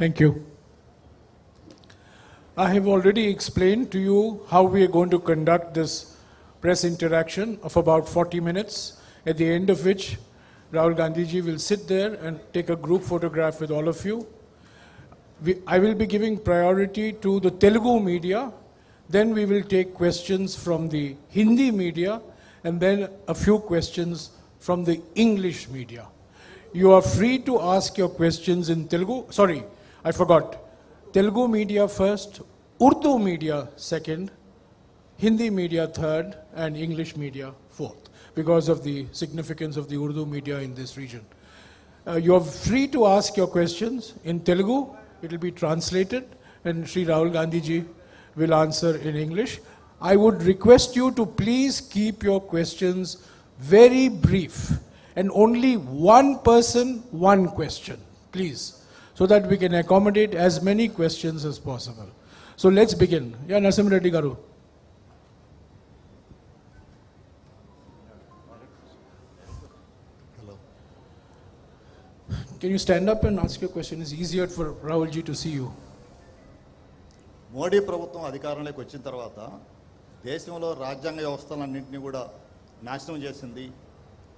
Thank you. I have already explained to you how we are going to conduct this press interaction of about 40 minutes, at the end of which Rahul Gandhiji will sit there and take a group photograph with all of you. I will be giving priority to the Telugu media, then we will take questions from the Hindi media, and then a few questions from the English media. You are free to ask your questions in Telugu. Sorry, I forgot. Telugu media first, Urdu media second, Hindi media third, and English media fourth, because of the significance of the Urdu media in this region. You are free to ask your questions in Telugu. It will be translated, and Sri Rahul Gandhiji will answer in English. I would request you to please keep your questions very brief, and only one person, one question, please, so that we can accommodate as many questions as possible. So let's begin. Yeah, Narasimha Reddy Garu. Hello. Can you stand up and ask your question? It's easier for Rahulji to see you. Modi ప్రభుత్వం అధికారంలోకి వచ్చిన తర్వాత దేశంలో రాజ్యాంగ వ్యవస్థలన్నింటినీ కూడా నాశనం చేసింది.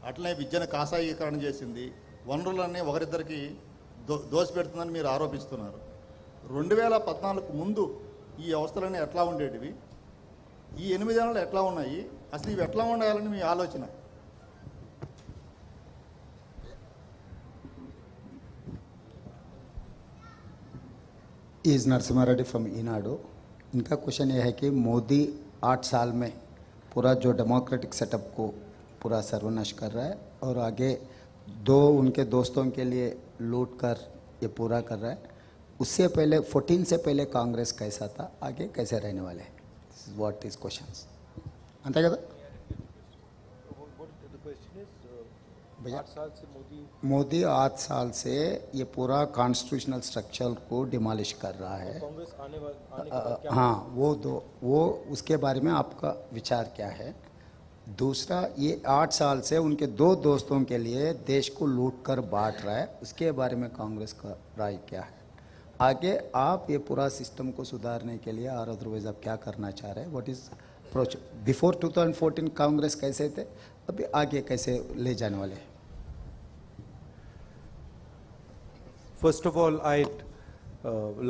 అట్లనే విద్యను కాషాయీకరణ చేసింది. వనరులన్నీ ఒకరిద్దరికి దోసిపెడుతుందని మీరు ఆరోపిస్తున్నారు. 2014 ముందు ఈ వ్యవస్థలన్నీ ఎట్లా ఉండేటివి, ఈ 8 ఏళ్ళు ఎట్లా ఉన్నాయి, అసలు ఇవి ఎట్లా ఉండాలని మీ ఆలోచన? Is Narasimha Reddy from Eenadu. इनका क्वेश्चन ये है कि मोदी 8 साल में पूरा जो डेमोक्रेटिक सेटअप को पूरा सर्वनाश कर रहा है और आगे दो उनके दोस्तों के लिए लूट कर ये पूरा कर रहा है. उससे पहले 14 से पहले कांग्रेस कैसा था, आगे कैसे रहने वाले हैं? This is what is questions. अंत కదా भैया, मोदी 8 साल से ये पूरा कॉन्स्टिट्यूशनल स्ट्रक्चर को डिमोलिश कर रहा है. हाँ, वो उसके बारे में आपका विचार क्या है? दूसरा, ये 8 साल से उनके 2 दोस्तों के लिए देश को लूट कर बांट रहा है, उसके बारे में कांग्रेस का राय क्या है? आगे आप ये पूरा सिस्टम को सुधारने के लिए और अदरवाइज आप क्या करना चाह रहे हैं? What is approach? Before 2014 Congress कैसे थे, अभी आगे कैसे ले जाने वाले हैं? First of all, I'd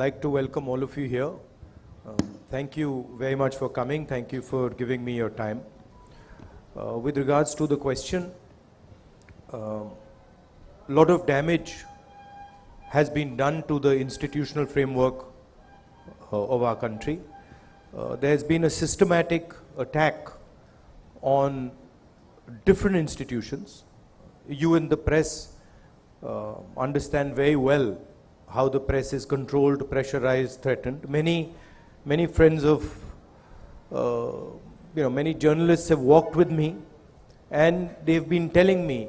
like to welcome all of you here. Thank you very much for coming. Thank you for giving me your time. With regards to the question, a lot of damage has been done to the institutional framework of our country. There has been a systematic attack on different institutions. You in the press understand very well how the press is controlled, pressurized, threatened. Many friends of, many journalists have walked with me, and they've been telling me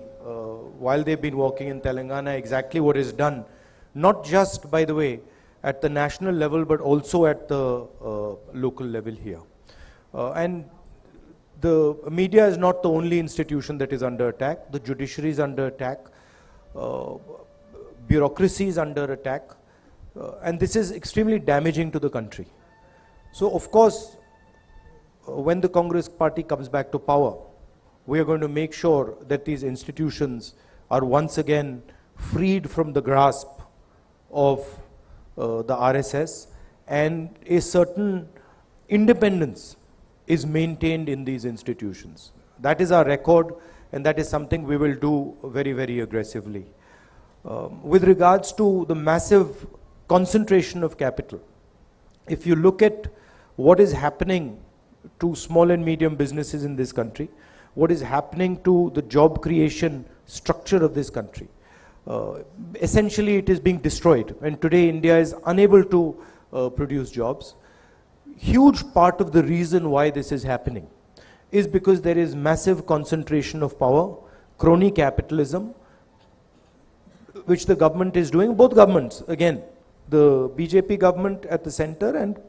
while they've been walking in Telangana exactly what is done, not just, by the way, at the national level, but also at the local level here. And the media is not the only institution that is under attack. The judiciary is under attack. Bureaucracy is under attack, and this is extremely damaging to the country. So of course, when the Congress party comes back to power, we are going to make sure that these institutions are once again freed from the grasp of the RSS, and a certain independence is maintained in these institutions. That is our record, and that is something we will do very, very aggressively. With regards to the massive concentration of capital, if you look at what is happening to small and medium businesses in this country, what is happening to the job creation structure of this country, essentially it is being destroyed, and today India is unable to produce jobs. Huge part of the reason why this is happening is because there is massive concentration of power, crony capitalism, which the government is doing, both governments, again, the BJP government at the center and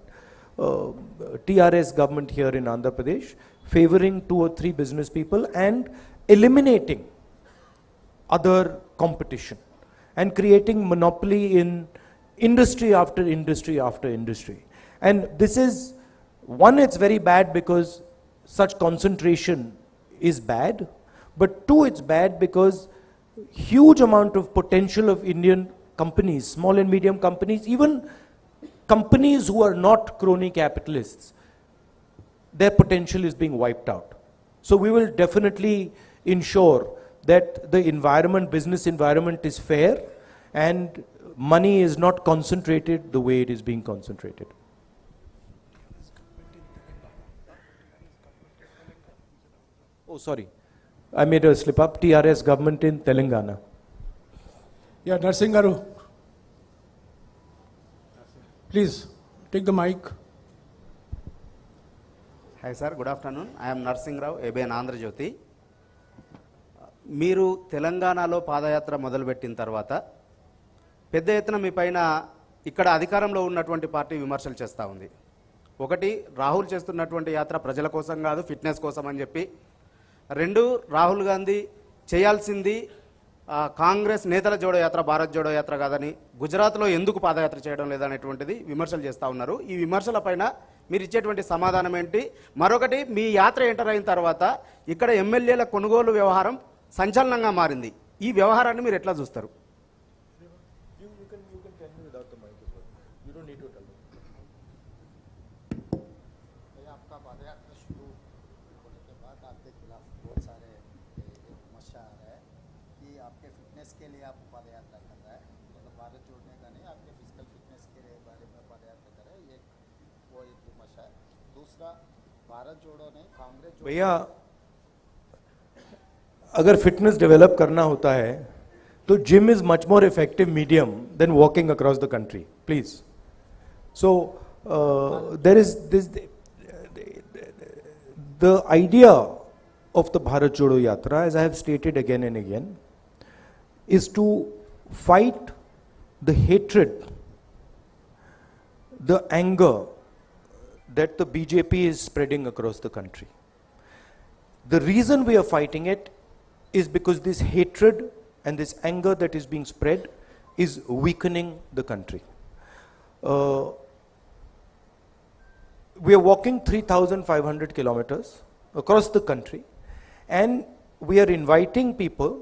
TRS government here in Andhra Pradesh, favoring 2 or 3 business people and eliminating other competition and creating monopoly in industry after industry after industry. And this is, one, it's very bad because such concentration is bad, but two, it's bad because huge amount of potential of Indian companies, small and medium companies, even companies who are not crony capitalists, their potential is being wiped out. So we will definitely ensure that the environment, business environment is fair and money is not concentrated the way it is being concentrated. Oh, sorry. I made a slip up. TRS government in Telangana. Yeah, Narsingh Garu. Please, take the mic. Hi sir, good afternoon. I am Narsingh Rao, ABN Andhra Jyoti. మీరు తెలంగాణలో పాదయాత్ర మొదలుపెట్టిన తర్వాత పెద్ద ఎత్తున మీ పైన ఇక్కడ అధికారంలో ఉన్నటువంటి పార్టీ విమర్శలు చేస్తూ ఉంది. ఒకటి, రాహుల్ చేస్తున్నటువంటి యాత్ర ప్రజల కోసం కాదు, ఫిట్నెస్ కోసం అని చెప్పి. రెండు, రాహుల్ గాంధీ చేయాల్సింది కాంగ్రెస్ నేతల జోడో యాత్ర, భారత్ జోడో యాత్ర కాదని, గుజరాత్లో ఎందుకు పాదయాత్ర చేయడం లేదనేటువంటిది విమర్శలు చేస్తూ ఉన్నారు. ఈ విమర్శల పైన మీరు ఇచ్చేటువంటి సమాధానం ఏంటి? మరొకటి, మీ యాత్ర ఎంటర్ అయిన తర్వాత ఇక్కడ ఎమ్మెల్యేల కొనుగోలు వ్యవహారం సంచలనంగా మారింది. ఈ వ్యవహారాన్ని మీరు ఎట్లా చూస్తారు? आपका पदयात्रा शुरू होने के बाद आपके खिलाफ बहुत सारे समस्या आ रहा है कि आपके फिटनेस के लिए आप पदयात्रा कर रहा है, मतलब भारत जोड़ने का नहीं, आपके फिजिकल फिटनेस के बारे में पदयात्रा कर रहे हैं, वो एक विमर्श है. दूसरा, भारत जोड़ो ने कांग्रेस भैया, अगर फिटनेस डेवलप करना होता है तो gym is much more effective medium than walking across the country, please. So there is this, the idea of the Bharat Jodo Yatra, as I have stated again and again, is to fight the hatred, the anger that the BJP is spreading across the country. The reason we are fighting it is because this hatred and this anger that is being spread is weakening the country. We are walking 3,500 kilometers across the country, and we are inviting people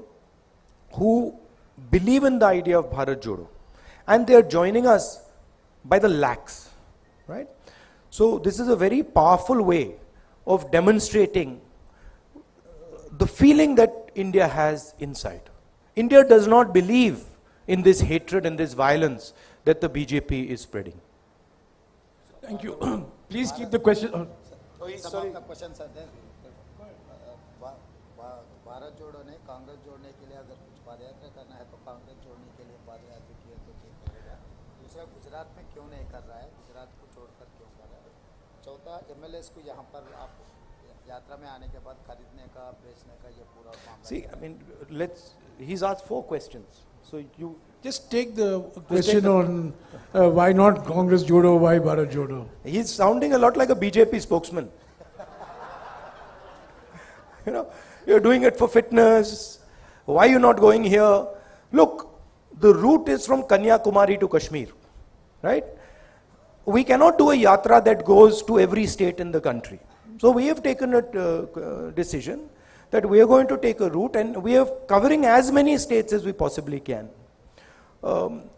who believe in the idea of Bharat Jodo, and they are joining us by the lakhs, right? So this is a very powerful way of demonstrating the feeling that India has inside. India does not believe in this hatred and this violence that the BJP is spreading. Thank you. Please keep the question. some of the questions are there. Bharat जोड़ो ने कांग्रेस जोड़ने के लिए अगर कुछ पदयात्रा करना है तो कांग्रेस जोड़ने के लिए पदयात्रा किया तो ठीक करेगा. दूसरा, गुजरात में क्यों नहीं कर रहा है, गुजरात को छोड़कर क्यों कर रहा है. चौथा, एमएलएस को यहाँ पर आप यात्रा में आने के बाद खरीदने का, बेचने का ये पूरा मामला. See, I mean, he's asked 4 questions. So you Just take the question on why not Congress Jodo, why Bharat Jodo. He's sounding a lot like a BJP spokesman. You know, you're doing it for fitness. Why are you not going here? Look, the route is from Kanyakumari to Kashmir, right? We cannot do a yatra that goes to every state in the country. So we have taken a decision that we are going to take a route, and we are covering as many states as we possibly can.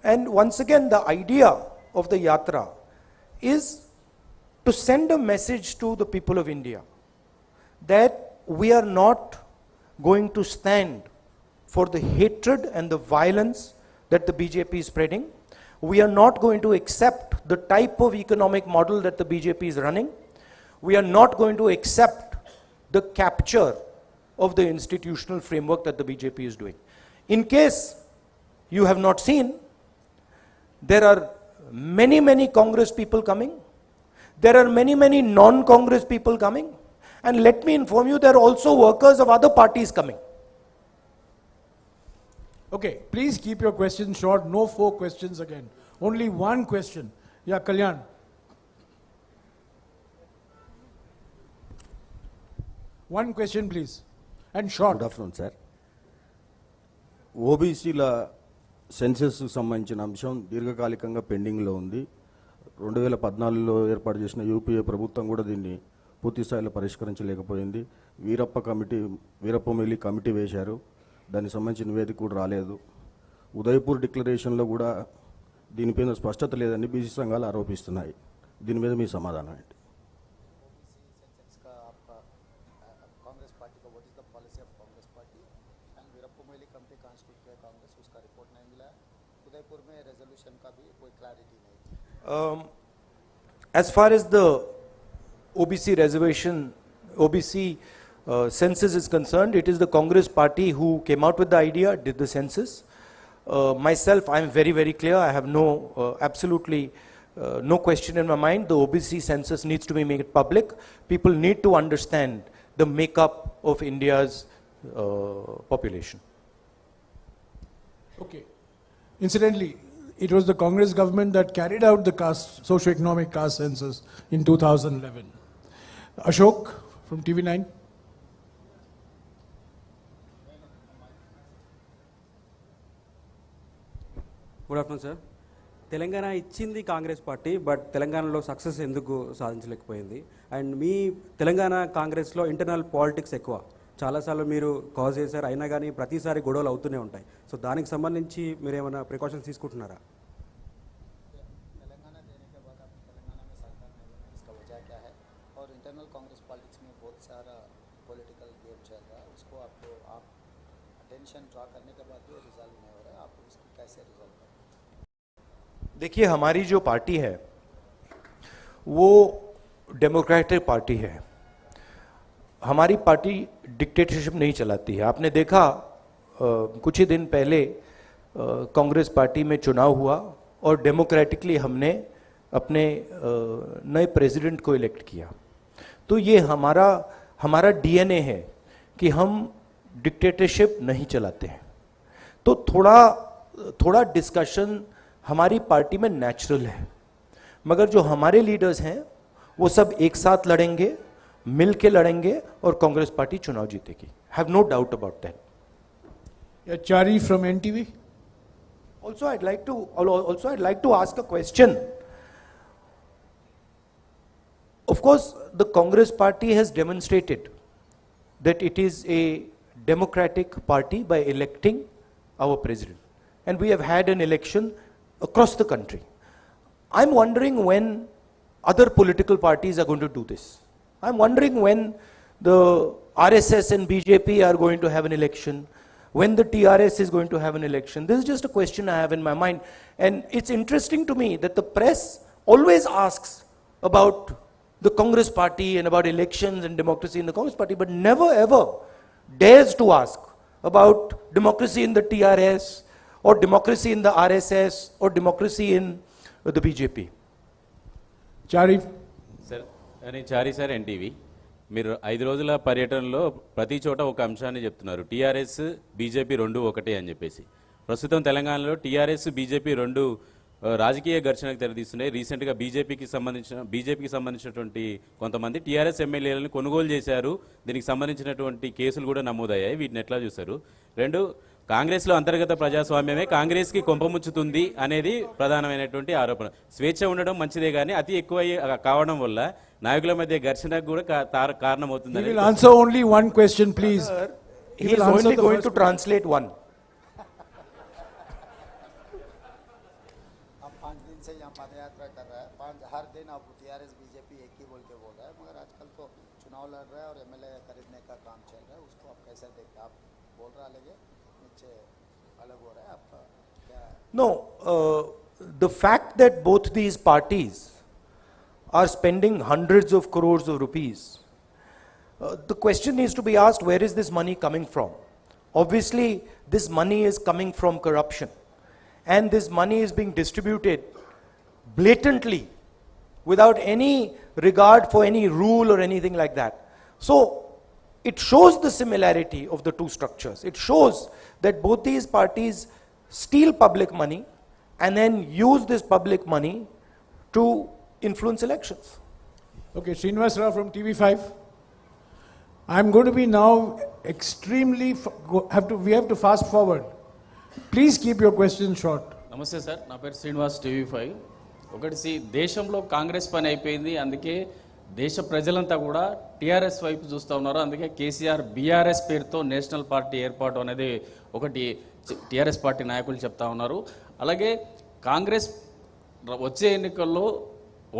And once again, the idea of the yatra is to send a message to the people of India that we are not going to stand for the hatred and the violence that the BJP is spreading. We are not going to accept the type of economic model that the BJP is running. We are not going to accept the capture of the institutional framework that the BJP is doing. In case you have not seen, there are many, many Congress people coming. There are many, many non-Congress people coming. And let me inform you, there are also workers of other parties coming. Okay, please keep your questions short. No 4 questions again. Only 1 question. Yeah, Kalyan. One question, please. And short. Good afternoon sir. ఓబీసీల సెన్సెస్కు సంబంధించిన అంశం దీర్ఘకాలికంగా పెండింగ్లో ఉంది. 2014లో ఏర్పాటు చేసిన UPA ప్రభుత్వం కూడా దీన్ని పూర్తి స్థాయిలో పరిష్కరించలేకపోయింది. వీరప్పమొయిలి కమిటీ వేశారు, దానికి సంబంధించిన నివేదిక కూడా రాలేదు. ఉదయపూర్ డిక్లరేషన్లో కూడా దీనిపైన స్పష్టత లేదని బీసీ సంఘాలు ఆరోపిస్తున్నాయి. దీని మీద మీ సమాధానం ఏంటి? कांग्रेस पार्टी का what is the policy of Congress party and Veerappa Moily committee constitute किया कांग्रेस, उसका रिपोर्ट नहीं मिला. उदयपुर में रेजोल्यूशन का भी कोई क्लैरिटी नहीं. As far as the OBC reservation, OBC census is concerned, it is the Congress party who came out with the idea, did the census. Myself, I am very, very clear. I have absolutely no question in my mind. The OBC census needs to be made public. People need to understand the makeup of India's population. Okay. Incidentally, it was the Congress government that carried out the socio-economic caste census in 2011. Ashok from TV9. Good afternoon sir. Telangana ఇచ్చింది Congress party, but తెలంగాణలో success ఎందుకు సాధించలేకపోయింది? And మీ తెలంగాణ కాంగ్రెస్లో internal politics ఎక్కువ, చాలాసార్లు మీరు cause చేశారు, అయినా కానీ ప్రతిసారి గొడవలు అవుతూనే ఉంటాయి. సో దానికి సంబంధించి మీరు ఏమైనా ప్రికాషన్స్ తీసుకుంటున్నారా? तेलंगाना देने के बाद आप तेलंगाना में सरकार नहीं बनी, इसका वजह क्या है? और इंटरनल कांग्रेस पॉलिटिक्स में बहुत सारा पॉलिटिकल गेम चल रहा है, उसको आपको आप अटेंशन ड्रा करने के बाद भी रिजॉल्व नहीं हो रहा है, आप उसको कैसे रिजॉल्व करें? देखिए, हमारी जो पार्टी है वो डेमोक्रेटिक पार्टी है. हमारी पार्टी डिक्टेटरशिप नहीं चलाती है. आपने देखा कुछ ही दिन पहले कांग्रेस पार्टी में चुनाव हुआ और डेमोक्रेटिकली हमने अपने नए प्रेसिडेंट को इलेक्ट किया. तो ये हमारा डीएनए है कि हम डिक्टेटरशिप नहीं चलाते हैं. तो थोड़ा डिस्कशन हमारी पार्टी में नेचुरल है, मगर जो हमारे लीडर्स हैं वो सब एक साथ लड़ेंगे, मिल के लड़ेंगे और कांग्रेस पार्टी चुनाव जीतेगी. Have no doubt about that. Chari from NTV. Also, I'd like to ask a question. Of course, the Congress party has demonstrated that it is a democratic party by electing our president, and we have had an election across the country. I'm wondering when other political parties are going to do this. I'm wondering when the RSS and BJP are going to have an election, when the TRS is going to have an election. This is just a question I have in my mind. And it's interesting to me that the press always asks about the Congress party and about elections and democracy in the Congress party, but never ever dares to ask about democracy in the TRS or democracy in the RSS or democracy in the BJP. Chari. Sir, నేను చారి sir, NTV. మీరు 5 రోజుల పర్యటనలో ప్రతి చోట ఒక అంశాన్ని చెప్తున్నారు, TRS BJP రెండు ఒకటే అని చెప్పేసి. ప్రస్తుతం తెలంగాణలో టీఆర్ఎస్ బీజేపీ రెండు రాజకీయ ఘర్షణకు తెరదీస్తున్నాయి. రీసెంట్గా బీజేపీకి సంబంధించినటువంటి కొంతమంది టీఆర్ఎస్ ఎమ్మెల్యేలను కొనుగోలు చేశారు. దీనికి సంబంధించినటువంటి కేసులు కూడా నమోదయ్యాయి. వీటిని ఎట్లా చూస్తారు? రెండు, కాంగ్రెస్లో అంతర్గత ప్రజాస్వామ్యమే కాంగ్రెస్కి కొంపముచ్చుతుంది అనేది ప్రధానమైనటువంటి ఆరోపణ. స్వేచ్ఛ ఉండడం మంచిదే కానీ అతి ఎక్కువ కావడం వల్ల నాయకుల మధ్య ఘర్షణకు కూడా కారణమవుతుంది. He will answer only one question, please. He is only going to translate one. आप 5 दिन से यहाँ पद यात्रा कर रहा है, हर दिन आप टीआरएस बीजेपी एक ही बोल के बोल रहा है, मगर आजकल तो चुनाव लड़ रहा है और एमएलए खरीदने का काम चल रहा है, उसको आप कैसे देखते? आप बोल रहा लगे नीचे अलग हो रहा है आपका क्या? No, the fact that both these parties are spending hundreds of crores of rupees, the question needs to be asked, where is this money coming from? Obviously, this money is coming from corruption, and this money is being distributed blatantly without any regard for any rule or anything like that. So it shows the similarity of the two structures. It shows that both these parties steal public money and then use this public money to influence elections. Okay, Srinivas Rao from TV5. I'm going to be now extremely, we have to fast forward. Please keep your questions short. నమస్తే sir, నా పేరు Srinivas, TV5. ఒకటి దేశంలో కాంగ్రెస్ పని అయిపోయింది, అందుకే దేశ ప్రజలంతా కూడా టీఆర్ఎస్ వైపు చూస్తూ ఉన్నారు. అందుకే కేసీఆర్ బీఆర్ఎస్ పేరుతో నేషనల్ పార్టీ ఏర్పాటు అనేది ఒకటి టీఆర్ఎస్ పార్టీ నాయకులు చెప్తా ఉన్నారు. అలాగే కాంగ్రెస్ వచ్చే ఎన్నికల్లో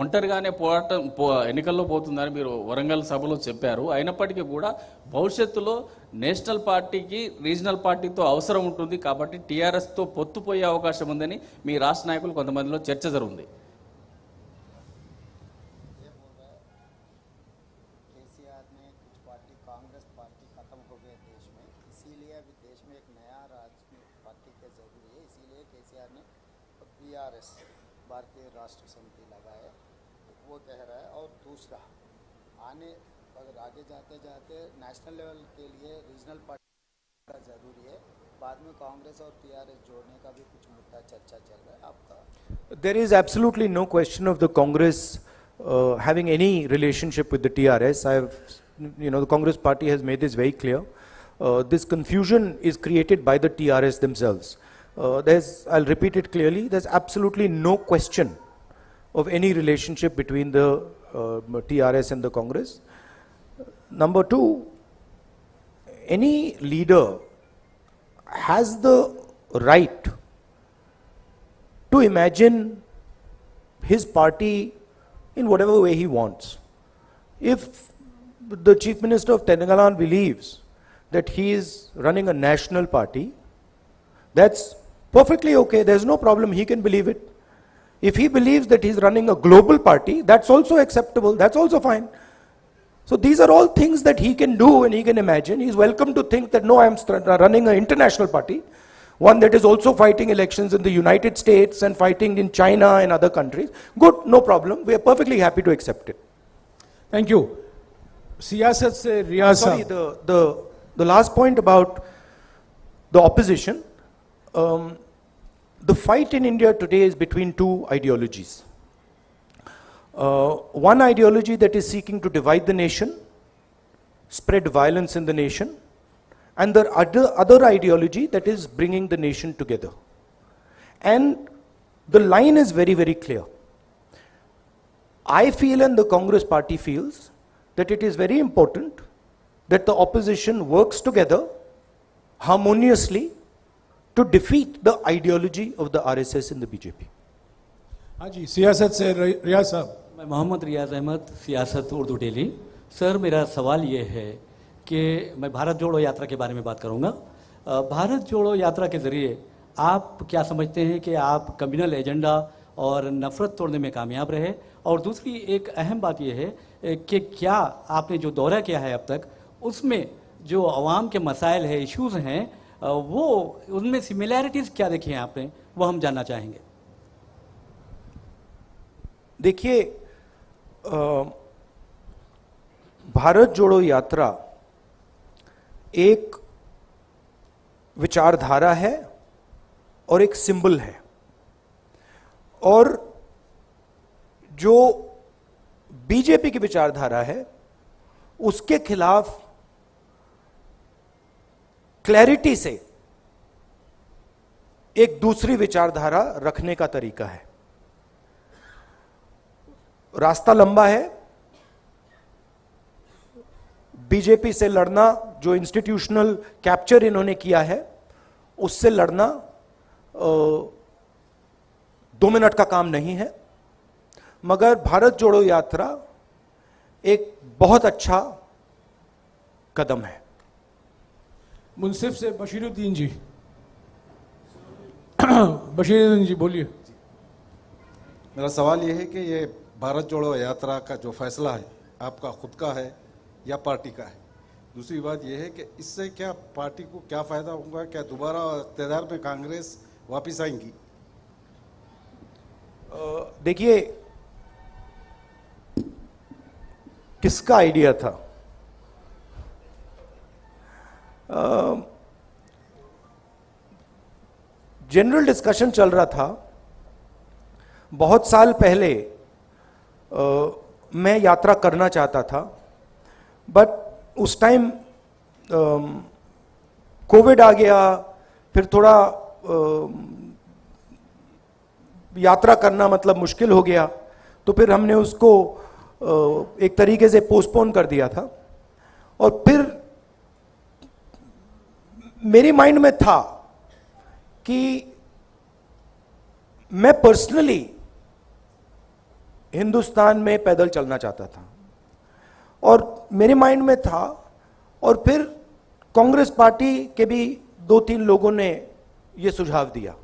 ఒంటరిగానే ఎన్నికల్లో పోతుందని మీరు వరంగల్ సభలో చెప్పారు. అయినప్పటికీ కూడా భవిష్యత్తులో నేషనల్ పార్టీకి రీజనల్ పార్టీతో అవసరం ఉంటుంది, కాబట్టి టీఆర్ఎస్తో పొత్తుపోయే అవకాశం ఉందని మీ రాష్ట్ర నాయకులు కొంతమందిలో చర్చ జరుగుతుంది. केसीआर ने कुछ पार्टी कांग्रेस पार्टी खत्म हो गए देश में, इसीलिए अभी देश में एक नया राजनीतिक पार्टी की जरूरी है, इसीलिए केसीआर ने बीआरएस भारतीय राष्ट्र समिति लगाए, वो कह रहा है. और दूसरा आने अगर आगे जाते जाते नेशनल लेवल के लिए रीजनल पार्टी का जरूरी है. बाद में कांग्रेस और टीआरएस जोड़ने का भी कुछ मुद्दा चर्चा चल रहा है. आपका There is absolutely no question of the Congress having any relationship with the TRS. The Congress party has made this very clear. This confusion is created by the TRS themselves. I'll repeat it clearly, there's absolutely no question of any relationship between the TRS and the Congress. Number two, any leader has the right to imagine his party in whatever way he wants. If the Chief Minister of Telangana believes that he is running a national party, that's perfectly okay, there's no problem, he can believe it. If he believes that he's running a global party, that's also acceptable, that's also fine. So these are all things that he can do and he can imagine. He's welcome to think that no, I'm running an international party, one that is also fighting elections in the United States and fighting in China and other countries. Good, no problem, we are perfectly happy to accept it. Thank you. Siyasat se Riyaz Sorry, sahab. the last point about the opposition. The fight in India today is between two ideologies. One ideology that is seeking to divide the nation, spread violence in the nation, and the other ideology that is bringing the nation together. And the line is very, very clear. I feel and the Congress party feels that it is very important that the opposition works together harmoniously to defeat the ideology of the RSS and the BJP. हाँ जी, सियासत से रियाज साहब. मैं मोहम्मद रियाज अहमद, सियासत Urdu daily. Sir, मेरा सवाल ये है कि मैं भारत जोड़ो यात्रा के बारे में बात करूंगा. भारत जोड़ो यात्रा के ज़रिए आप क्या समझते हैं कि आप कम्युनल एजेंडा और नफ़रत तोड़ने में कामयाब रहे? और दूसरी एक अहम बात यह है कि क्या आपने जो दौरा किया है अब तक, उसमें जो अवाम के मसाइल है, इश्यूज़ हैं, वो उनमें सिमिलैरिटीज़ क्या देखी हैं आपने, वो हम जानना चाहेंगे. देखिए, भारत जोड़ो यात्रा एक विचारधारा है और एक सिंबल है, और जो बीजेपी की विचारधारा है उसके खिलाफ क्लैरिटी से एक दूसरी विचारधारा रखने का तरीका है. रास्ता लंबा है. बीजेपी से लड़ना, जो इंस्टीट्यूशनल कैप्चर इन्होंने किया है, उससे लड़ना 2 मिनट का काम नहीं है. मगर भारत जोड़ो यात्रा एक बहुत अच्छा कदम है. मुंसिफ से बशीरुद्दीन जी. बशीरुद्दीन जी बोलिए. मेरा सवाल ये है कि ये भारत जोड़ो यात्रा का जो फैसला है, आपका खुद का है या पार्टी का है? दूसरी बात यह है कि इससे क्या पार्टी को क्या फ़ायदा होगा? क्या दोबारा इक़्तिदार में कांग्रेस वापस आएंगी? देखिए, किसका आइडिया था? जनरल डिस्कशन चल रहा था. बहुत साल पहले मैं यात्रा करना चाहता था, बट उस टाइम कोविड आ गया, फिर थोड़ा यात्रा करना मतलब मुश्किल हो गया, तो फिर हमने उसको एक तरीके से पोस्टपोन कर दिया था। और फिर मेरी माइंड में था कि मैं पर्सनली हिंदुस्तान में पैदल चलना चाहता था, और मेरे माइंड में था, और फिर कांग्रेस पार्टी के भी 2-3 लोगों ने यह सुझाव दिया।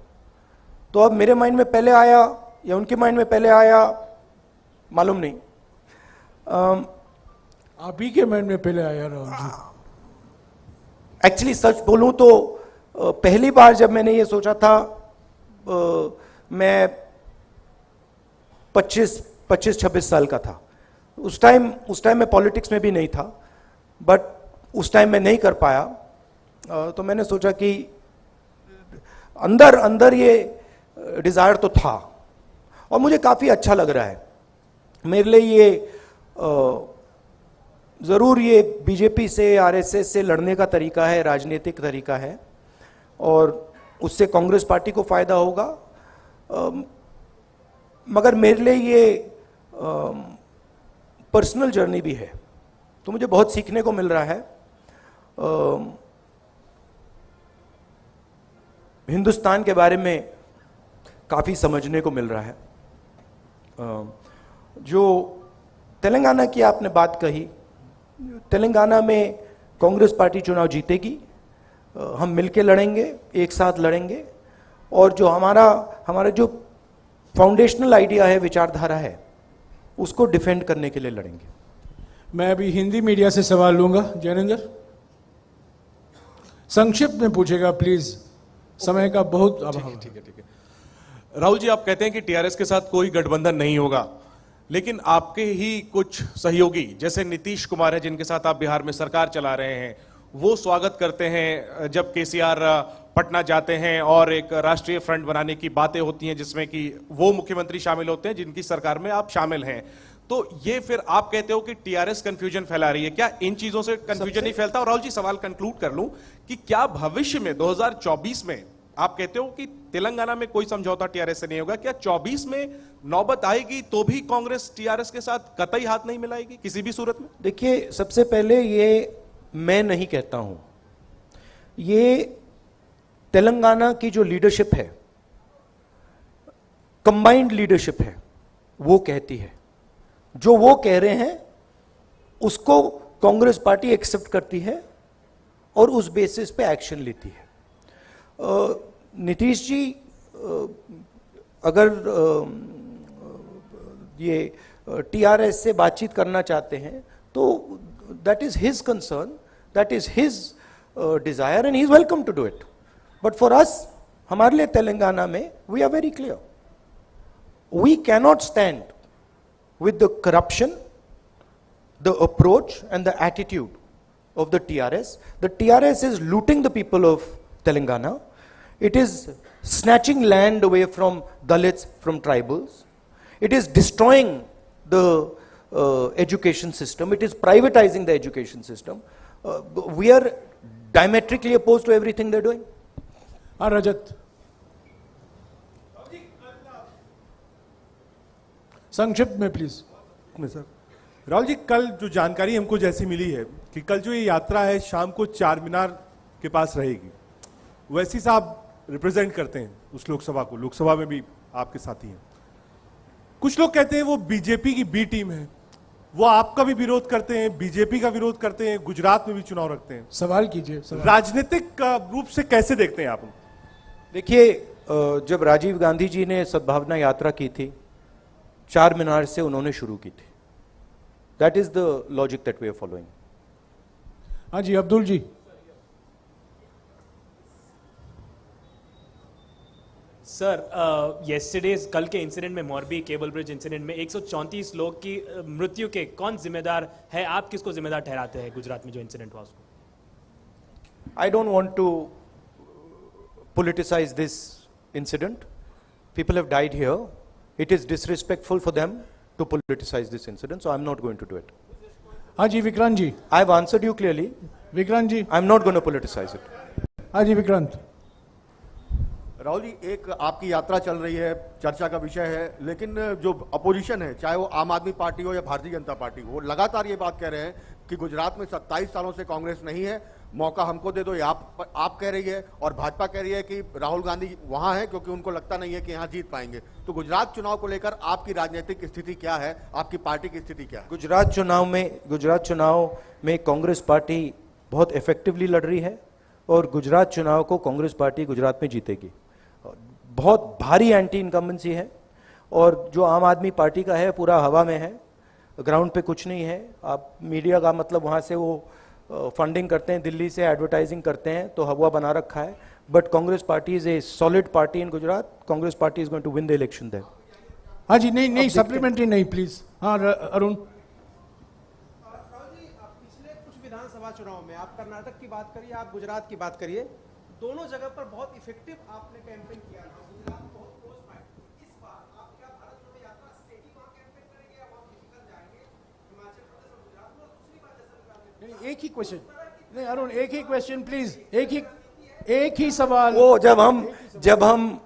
तो अब मेरे माइंड में पहले आया या उनके माइंड में पहले आया, मालूम नहीं। आप ही के माइंड में पहले आया राहुल जी? एक्चुअली सच बोलूं तो पहली बार जब मैंने ये सोचा था, मैं 25-26 साल का था। उस टाइम मैं पॉलिटिक्स में भी नहीं था, बट उस टाइम मैं नहीं कर पाया। तो मैंने सोचा कि अंदर ये डिजायर तो था, और मुझे काफी अच्छा लग रहा है। मेरे लिए ये जरूर ये बीजेपी से, आरएसएस से लड़ने का तरीका है, राजनीतिक तरीका है, और उससे कांग्रेस पार्टी को फायदा होगा। मगर मेरे लिए ये पर्सनल जर्नी भी है, तो मुझे बहुत सीखने को मिल रहा है। हिंदुस्तान के बारे में काफ़ी समझने को मिल रहा है। जो तेलंगाना की आपने बात कही, तेलंगाना में कांग्रेस पार्टी चुनाव जीतेगी, हम मिलके लड़ेंगे, एक साथ लड़ेंगे, और जो हमारा जो फाउंडेशनल आइडिया है, विचारधारा है, उसको डिफेंड करने के लिए लड़ेंगे। मैं अभी हिंदी मीडिया से सवाल लूंगा। जैनेंद्र, संक्षिप्त में पूछेगा प्लीज, समय का बहुत अभाव है। ठीक है। राहुल जी, आप कहते हैं कि टीआरएस के साथ कोई गठबंधन नहीं होगा, लेकिन आपके ही कुछ सहयोगी जैसे नीतीश कुमार है, जिनके साथ आप बिहार में सरकार चला रहे हैं, वो स्वागत करते हैं जब केसीआर पटना जाते हैं और एक राष्ट्रीय फ्रंट बनाने की बातें होती हैं, जिसमें कि वो मुख्यमंत्री शामिल होते हैं जिनकी सरकार में आप शामिल हैं। तो ये फिर आप कहते हो कि टीआरएस कंफ्यूजन फैला रही है, क्या इन चीजों से कंफ्यूजन नहीं फैलता? और राहुल जी, सवाल कंक्लूड कर लूं कि क्या भविष्य में 2024 में आप कहते हो कि तेलंगाना में कोई समझौता टीआरएस से नहीं होगा, क्या 24 में नौबत आएगी तो भी कांग्रेस टीआरएस के साथ कतई हाथ नहीं मिलाएगी किसी भी सूरत में? देखिए, सबसे पहले ये मैं नहीं कहता हूं, ये तेलंगाना की जो लीडरशिप है, कंबाइंड लीडरशिप है, वो कहती है। जो वो कह रहे हैं उसको कांग्रेस पार्टी एक्सेप्ट करती है और उस बेसिस पे एक्शन लेती है। नीतीश जी अगर ये टीआरएस से बातचीत करना चाहते हैं तो that is his concern, that is his desire, and he is welcome to do it. But for us, हमारे लिए तेलंगाना में we are very clear, we cannot stand with the corruption, the approach and the attitude of the TRS. The TRS is looting the people of Telangana. It is snatching land away from Dalits, from tribals. It is destroying the education system. It is privatizing the education system. We are diametrically opposed to everything they're doing. Rajat. संक्षिप्त में please. Sir, Rahul ji, कल जो जानकारी हमको जैसी मिली है कि कल जो ये यात्रा है शाम को चार मीनार के पास रहेगी, वैसी से आप रिप्रेजेंट करते हैं उस लोकसभा को, लोकसभा में भी आपके साथी हैं। कुछ लोग कहते हैं वो बीजेपी की बी टीम है, वो आपका भी विरोध करते हैं, बीजेपी का विरोध करते हैं, गुजरात में भी चुनाव रखते हैं। सवाल कीजिए। राजनीतिक रूप से कैसे देखते हैं आप? देखिए, जब राजीव गांधी जी ने सद्भावना यात्रा की थी, चार मीनार से उन्होंने शुरू की थी। That is the logic that we are following. हाँ जी, अब्दुल जी। सर, येस्टरडेज कल के इंसिडेंट में, मोरबी केबल ब्रिज इंसिडेंट में 134 लोग की मृत्यु के कौन जिम्मेदार है? आप किसको जिम्मेदार ठहराते हैं गुजरात में जो इंसिडेंट हुआ उसको? I don't want to politicize this incident. People have died here. It is disrespectful for them to politicize this incident, so I'm not going to do it. Haji Vikrant ji. I've answered you clearly. Vikrant ji. I'm not going to politicize it. Haji Vikrant. Rahul ji, एक आपकी यात्रा चल रही है, चर्चा का विषय है, लेकिन जो अपोजिशन है, चाहे वो आम आदमी पार्टी हो या भारतीय जनता पार्टी हो, वो लगातार ये बात कह रहे हैं कि गुजरात में 27 सालों से कांग्रेस नहीं है, मौका हमको दे दो। ये आप कह रही है और भाजपा कह रही है कि राहुल गांधी वहां है क्योंकि उनको लगता नहीं है कि यहाँ जीत पाएंगे। तो गुजरात चुनाव को लेकर आपकी राजनीतिक स्थिति क्या है, आपकी पार्टी की स्थिति क्या है? गुजरात चुनाव में कांग्रेस पार्टी बहुत इफेक्टिवली लड़ रही है और गुजरात चुनाव को कांग्रेस पार्टी गुजरात में जीतेगी। बहुत भारी एंटी इनकम्बेंसी है और जो आम आदमी पार्टी का है पूरा हवा में है, ग्राउंड पे कुछ नहीं है। आप मीडिया का मतलब वहाँ से वो फंडिंग करते हैं, दिल्ली से एडवर्टाइजिंग करते हैं, तो हवा बना रखा है। But Congress party is a solid party in Gujarat. Congress party is going to win the election there. हाँ जी, नहीं सप्लीमेंट्री नहीं प्लीज। हाँ अरुण। पिछले कुछ विधानसभा चुनाव में आप कर्नाटक की बात करिए, आप गुजरात की बात करिए, दोनों जगह पर बहुत इफेक्टिव आपने कैंपेन किया था। गुजरात बहुत क्लोज फाइट। इस बार आप क्या भारत जोड़ो यात्रा से ही वहां कैंपेन करेंगे या वहां फिजिकल जाएंगे हिमाचल प्रदेश और गुजरात में? दूसरी बात जैसे एक ही क्वेश्चन, नहीं अरुण, एक ही क्वेश्चन प्लीज, एक ही सवाल। वो जब हम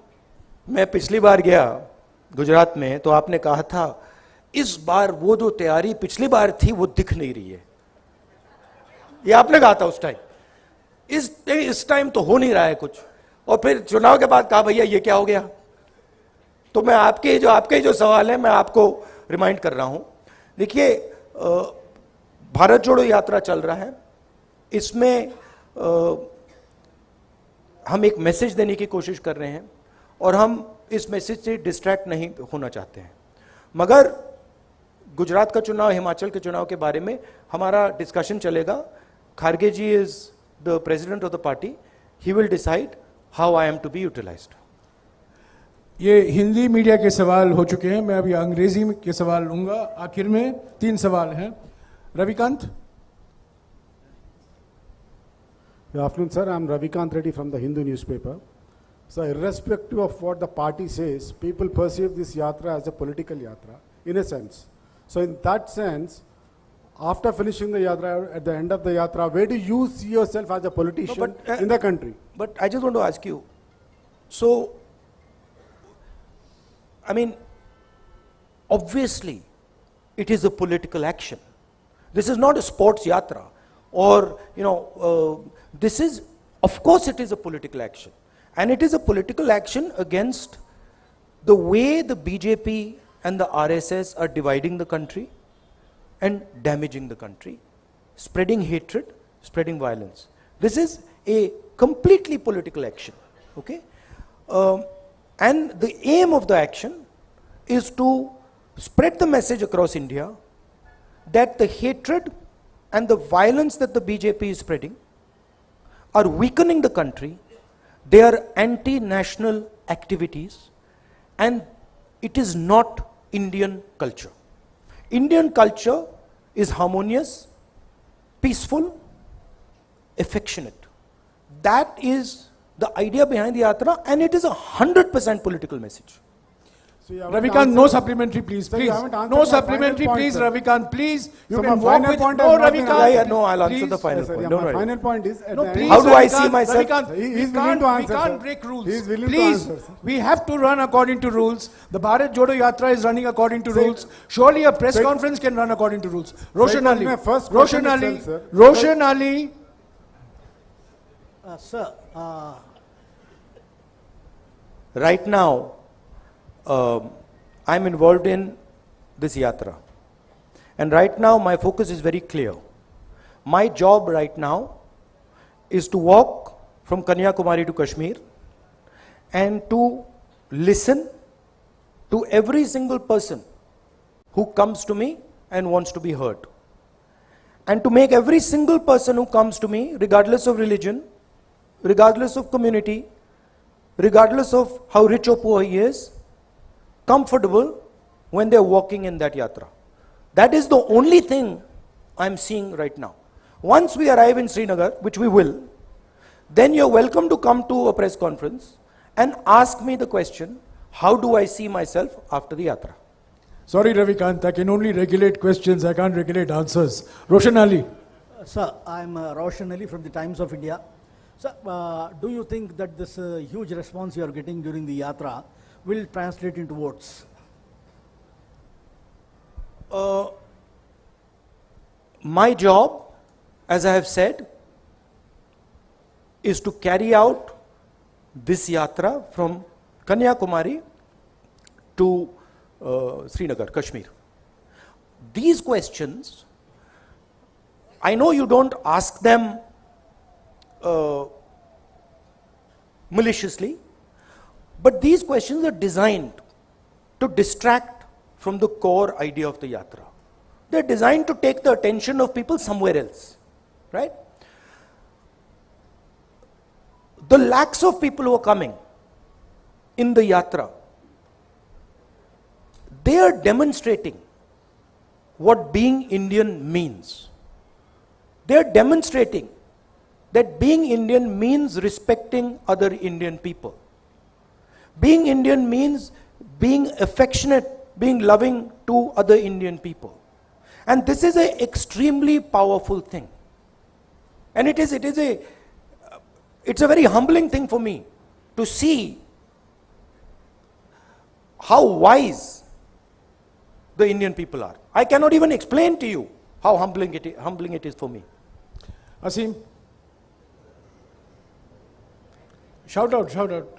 मैं पिछली बार गया गुजरात में तो आपने कहा था इस बार वो जो तैयारी पिछली बार थी वो दिख नहीं रही है, ये आपने कहा था उस टाइम। इस टाइम तो हो नहीं रहा है कुछ, और फिर चुनाव के बाद कहा भैया ये क्या हो गया। तो मैं आपके जो सवाल है मैं आपको रिमाइंड कर रहा हूं। देखिए, भारत जोड़ो यात्रा चल रहा है, इसमें हम एक मैसेज देने की कोशिश कर रहे हैं और हम इस मैसेज से डिस्ट्रैक्ट नहीं होना चाहते हैं। मगर गुजरात का चुनाव, हिमाचल के चुनाव के बारे में हमारा डिस्कशन चलेगा। खारगे जी is the president of the party, he will decide how I am to be utilized. ये हिंदी मीडिया के सवाल हो चुके हैं, मैं अभी अंग्रेजी के सवाल लूंगा। आखिर में 3 सवाल हैं। Ravikant. Good afternoon, sir. I'm Ravikant Reddy from the Hindu newspaper. So, irrespective of what the party says, people perceive this yatra as a political yatra, in a sense. So, in that sense, after finishing the yatra, at the end of the yatra, where do you see yourself as a politician in the country? But I just want to ask you, so, I mean, obviously, it is a political action. This is not a sports yatra, or, this is, of course it is a political action. And it is a political action against the way the BJP and the RSS are dividing the country and damaging the country, spreading hatred, spreading violence. This is a completely political action, okay? And the aim of the action is to spread the message across India that the hatred and the violence that the BJP is spreading are weakening the country. They are anti-national activities, and it is not Indian culture. Indian culture is harmonious, peaceful, affectionate. That is the idea behind the yatra, and it is 100% political message. Ravikant, no supplementary, please. Please, no supplementary, please, Ravikant, please. You can walk with. No, Ravikant. No, I'll answer the final point. My final point is, no, please, how do I see myself? He's willing to answer. We can't break rules. He's willing to answer. We have to run according to rules. The Bharat Jodo Yatra is running according to rules. Surely a press conference can run according to rules. Roshan Ali. Roshan Ali. Sir. Right now, I'm involved in this yatra. And right now, my focus is very clear. My job right now is to walk from Kanyakumari to Kashmir and to listen to every single person who comes to me and wants to be heard. And to make every single person who comes to me, regardless of religion, regardless of community, regardless of how rich or poor he is, comfortable when they're walking in that yatra. That is the only thing I'm seeing right now. Once we arrive in Srinagar, which we will, then you're welcome to come to a press conference and ask me the question, how do I see myself after the yatra? Sorry, Ravikant, I can only regulate questions, I can't regulate answers. Roshan Ali. Sir, I'm Roshan Ali from the Times of India. So, do you think that this huge response you are getting during the yatra will translate into votes? My job, as I have said, is to carry out this yatra from Kanyakumari to Srinagar, Kashmir. These questions, I know you don't ask them maliciously, but these questions are designed to distract from the core idea of the yatra. They're designed to take the attention of people somewhere else, right? The lakhs of people who are coming in the yatra, they are demonstrating what being Indian means. They are demonstrating that being Indian means respecting other Indian people. Being Indian means being affectionate, being loving to other Indian people. And this is an extremely powerful thing. And it's a very humbling thing for me to see how wise the Indian people are. I cannot even explain to you how humbling it is for me. Asim, shout out, shout out.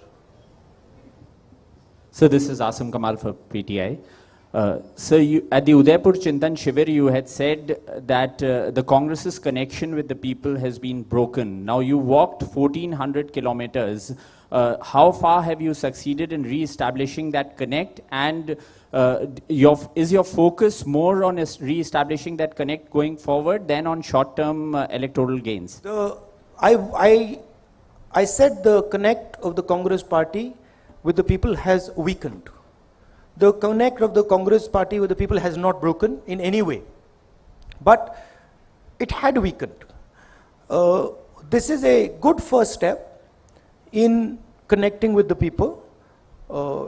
So this is Asim Kamal for PTI. So at the Udaipur Chintan Shivir, you had said that the Congress's connection with the people has been broken. Now you walked 1400 kilometers. How far have you succeeded in re-establishing that connect? And is your focus more on re-establishing that connect going forward than on short-term electoral gains? I said the connect of the Congress party with the people has weakened. The connect of the Congress party with the people has not broken in any way, but it had weakened. This is a good first step in connecting with the people.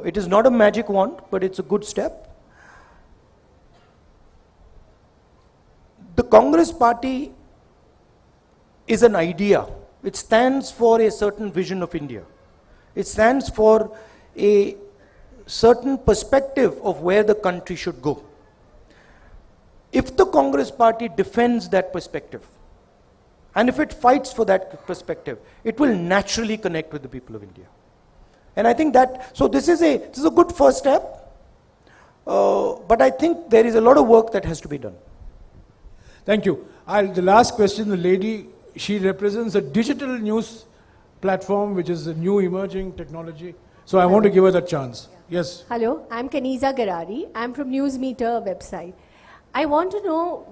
It is not a magic wand, but it's a good step. The Congress party is an idea. It stands for a certain vision of India. It stands for a certain perspective of where the country should go. If the Congress party defends that perspective, and if it fights for that perspective, it will naturally connect with the people of India. And I think that, so this is a good first step, but I think there is a lot of work that has to be done. Thank you. The last question, the lady, she represents a digital news platform, which is a new emerging technology. So I want to give her that chance. Yes. Hello, I'm Kaniza Garari. I'm from Newsmeter website. I want to know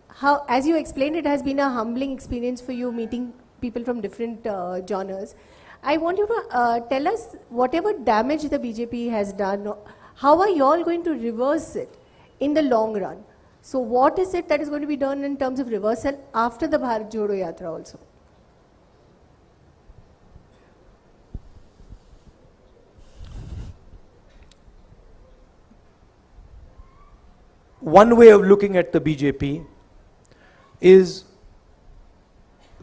how, as you explained, it has been a humbling experience for you meeting people from different genres. I want you to tell us whatever damage the BJP has done, how are you all going to reverse it in the long run? So what is it that is going to be done in terms of reversal after the Bharat Jodo Yatra also? One way of looking at the BJP is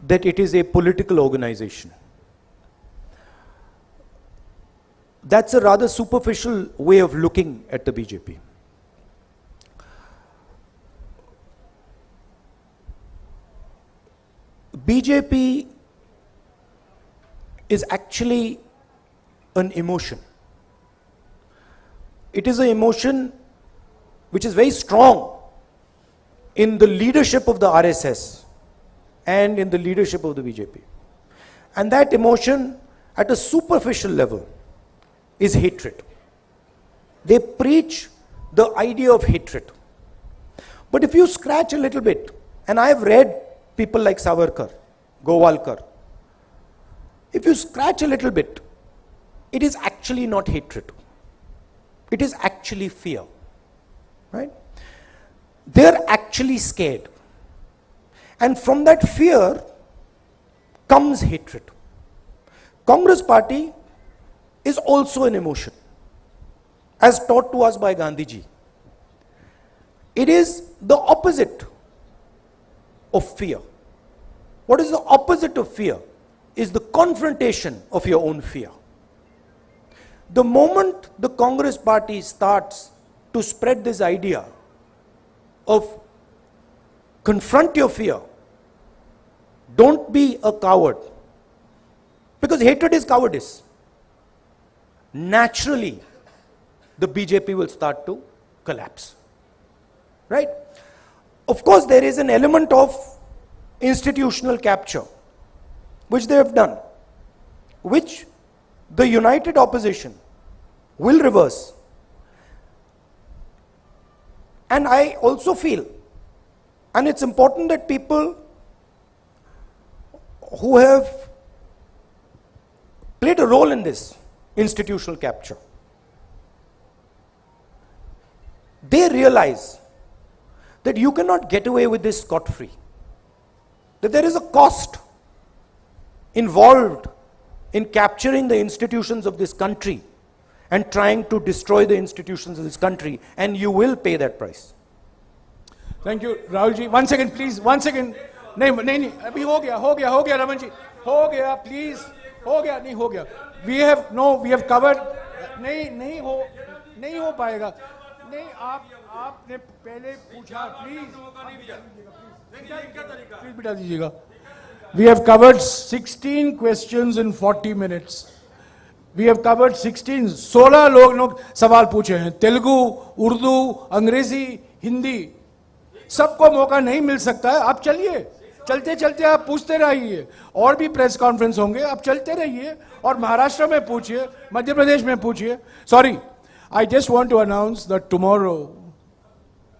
that it is a political organization. That's a rather superficial way of looking at the BJP. BJP is actually an emotion. It is an emotion which is very strong in the leadership of the RSS and in the leadership of the BJP. And that emotion at a superficial level is hatred. They preach the idea of hatred. But if you scratch a little bit, and I have read people like Savarkar, Gowalkar, if you scratch a little bit, it is actually not hatred. It is actually fear. Right? They're actually scared. And from that fear comes hatred. Congress party is also an emotion, as taught to us by Gandhiji. It is the opposite of fear. What is the opposite of fear? is the confrontation of your own fear. The moment the Congress party starts to spread this idea of confront your fear, don't be a coward, because hatred is cowardice, naturally the BJP will start to collapse. Right? Of course, there is an element of institutional capture, which they have done, which the united opposition will reverse. And I also feel, and it's important that people who have played a role in this institutional capture, they realize that you cannot get away with this scot-free, that there is a cost involved in capturing the institutions of this country and trying to destroy the institutions of this country, and you will pay that price. Thank you, Rahul ji. 1 second, please. 1 second. नहीं, अभी हो गया, रमन जी, हो गया, please, हो गया, नहीं हो गया. We have covered. नहीं हो पाएगा. नहीं, आपने पहले पूछा, please बिठा दीजिएगा. We have covered 16 questions in 40 minutes. We have covered 16 लोग सवाल पूछे हैं, तेलुगु, उर्दू, अंग्रेजी, हिंदी. सबको मौका नहीं मिल सकता है. आप चलिए, चलते आप पूछते रहिए. और भी प्रेस कॉन्फ्रेंस होंगे, आप चलते रहिए और महाराष्ट्र में पूछिए, मध्य प्रदेश में पूछिए. Sorry, I just want to announce that tomorrow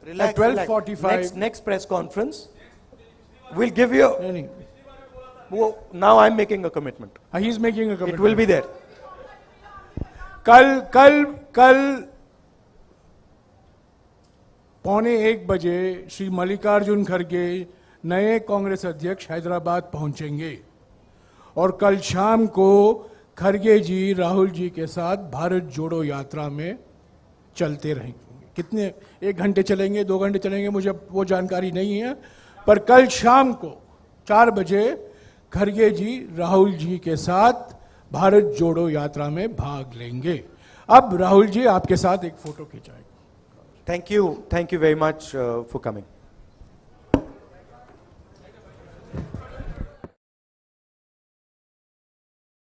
at 12:45 next press conference we'll give you. Now I'm making a commitment. He's making a commitment. It will be there. कल 12:45 बजे श्री मल्लिकार्जुन खड़गे नए कांग्रेस अध्यक्ष हैदराबाद पहुंचेंगे और कल शाम को खड़गे जी राहुल जी के साथ भारत जोड़ो यात्रा में चलते रहेंगे. कितने 1 घंटे चलेंगे, 2 घंटे चलेंगे, मुझे वो जानकारी नहीं है, पर कल शाम को 4 बजे खड़गे जी राहुल जी के साथ भारत जोड़ो यात्रा में भाग लेंगे. अब राहुल जी आपके साथ एक photo खिंचाएंगे. Thank you very much for coming.